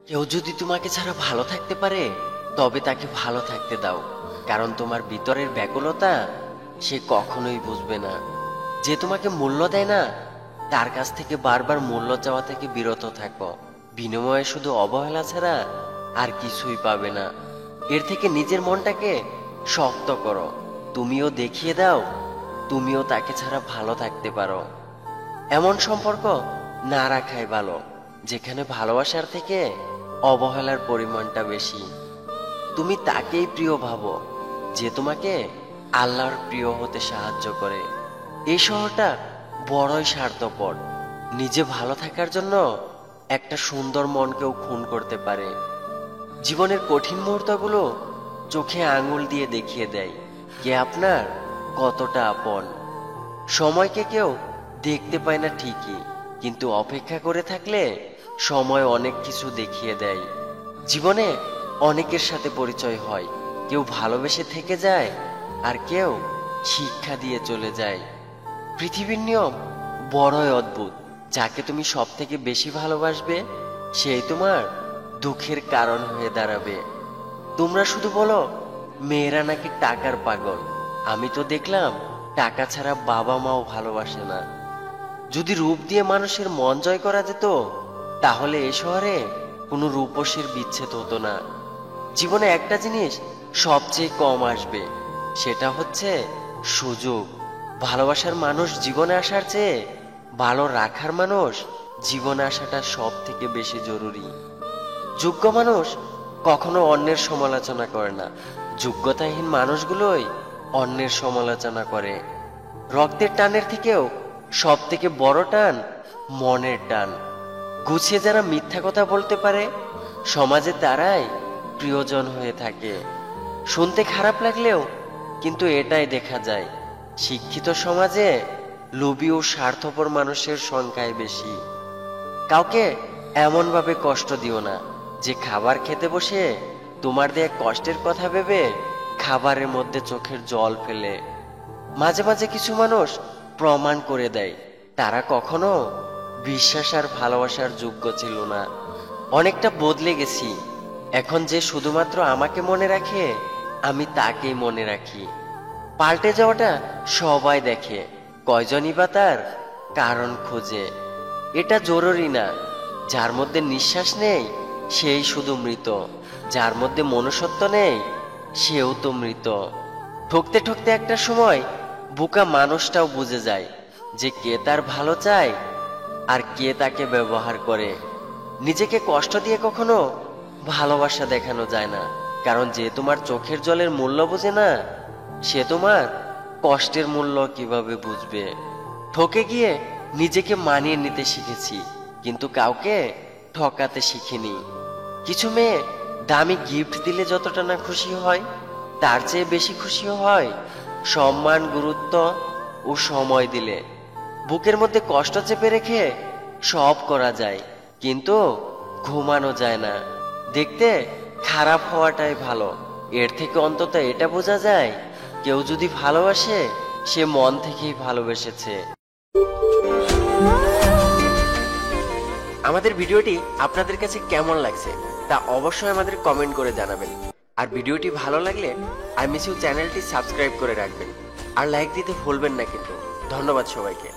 কেউ যদি তোমাকে ছাড়া ভালো থাকতে পারে তবে তাকে ভালো থাকতে দাও, কারণ তোমার ভিতরের ব্যাকুলতা সে কখনোই বুঝবে না। যে তোমাকে মূল্য দেয় না তার কাছ থেকে বারবার মূল্য চাওয়া থেকে বিরত থাকো। বিনিময়ে শুধু অবহেলা ছাড়া আর কিছুই পাবে না। এর থেকে নিজের মনটাকে শক্ত করো, তুমিও দেখিয়ে দাও তুমিও তাকে ছাড়া ভালো থাকতে পারো। এমন সম্পর্ক না রাখাই ভালো যেখানে ভালোবাসার থেকে অবহেলার পরিমাণটা বেশি। তুমি তাকেই প্রিয় ভাবো যে তোমাকে আল্লাহর প্রিয় হতে সাহায্য করে। এই শহরটা বড়ই স্বার্থপর, নিজে ভালো থাকার জন্য একটা সুন্দর মনকেও খুন করতে পারে। জীবনের কঠিন মুহূর্তগুলো চোখে আঙুল দিয়ে দেখিয়ে দেয় কে আপনার কতটা আপন। সময়কে কেউ দেখতে পায় না ঠিকই, কিন্তু অপেক্ষা করে থাকলে সময় অনেক কিছু দেখিয়ে দেয়। জীবনে অনেকের সাথে পরিচয় হয়, কেউ ভালোবেসে থেকে যায় আর কেউ শিক্ষা দিয়ে চলে যায়। পৃথিবীর নিয়ম বড়ই অদ্ভুত, যাকে তুমি সব থেকে বেশি ভালোবাসবে সেই তোমার দুঃখের কারণ হয়ে দাঁড়াবে। তোমরা শুধু বলো মেয়েরা নাকি টাকার পাগল, আমি তো দেখলাম টাকা ছাড়া বাবা মাও ভালোবাসে না। যদি রূপ দিয়ে মানুষের মন জয় করা যেত তাহলে এ শহরে কোনো রূপসীর বিচ্ছেদ হতো না। জীবনে একটা জিনিস সবচেয়ে কম আসবে, সেটা হচ্ছে সুযোগ। ভালোবাসার মানুষ জীবনে আসার চেয়ে ভালো রাখার মানুষ জীবনে আসাটা সব থেকে বেশি জরুরি। যোগ্য মানুষ কখনো অন্যের সমালোচনা করে না, যোগ্যতাহীন মানুষগুলোই অন্যের সমালোচনা করে। রক্তের টানের থেকেও সব থেকে বড় টান মনের টান। গুছিয়ে যারা মিথ্যা কথা বলতে পারে সমাজে তারাই প্রিয়জন হয়ে থাকে। শুনতে খারাপ লাগলেও কিন্তু এটাই দেখা যায়, শিক্ষিত সমাজে লোভী ও স্বার্থপর মানুষের সংখ্যাই বেশি। কাউকে এমনভাবে কষ্ট দিও না যে খাবার খেতে বসে তোমার দেয়া কষ্টের কথা ভেবে খাবারের মধ্যে চোখের জল ফেলে। মাঝে মাঝে কিছু মানুষ প্রমাণ করে দেয় তারা কখনো বিশ্বাস আর ভালোবাসার যোগ্য ছিল না। অনেকটা বদলে গেছি, এখন যে শুধুমাত্র আমাকে মনে রাখে আমি তাকেই মনে রাখি। পাল্টে যাওয়াটা সবাই দেখে, কয়জনই বা তার কারণ খোঁজে। এটা জরুরি না, যার মধ্যে নিঃশ্বাস নেই সেই শুধু মৃত, যার মধ্যে মনুষ্যত্ব নেই সেও তো মৃত। ঠকতে ঠকতে একটা সময় বোকা মানুষটাও বুঝে যায় যে কে তার ভালো চায় আর কে তাকে ব্যবহার করে। নিজেকে কষ্ট দিয়ে কখনো ভালোবাসা দেখানো যায় না, কারণ যে তোমার চোখের জলের মূল্য বোঝে না সে তোমার কষ্টের মূল্য কিভাবে বুঝবে। ঠকে গিয়ে নিজেকে মানিয়ে নিতে শিখেছি, কিন্তু কাউকে ঠকাতে শিখিনি। কিছু মেয়ে দামি গিফট দিলে যতটা না খুশি হয় তার চেয়ে বেশি খুশি হয় সম্মান, গুরুত্ব ও সময় দিলে। বুকের মধ্যে কষ্ট চেপে রেখে সব করা যায়, কিন্তু ঘুমানো যায় না। দেখতে খারাপ হওয়াটাই ভালো, এর থেকে অন্তত এটা বোঝা যায় কেউ যদি ভালোবাসে সে মন থেকেই ভালোবেসেছে। আমাদের ভিডিওটি আপনাদের কাছে কেমন লাগছে তা অবশ্যই আমাদের কমেন্ট করে জানাবেন। আর ভিডিওটি ভালো লাগলে আই মিস ইউ চ্যানেলটি সাবস্ক্রাইব করে রাখবেন আর লাইক দিতে ভুলবেন না কিন্তু। ধন্যবাদ সবাইকে।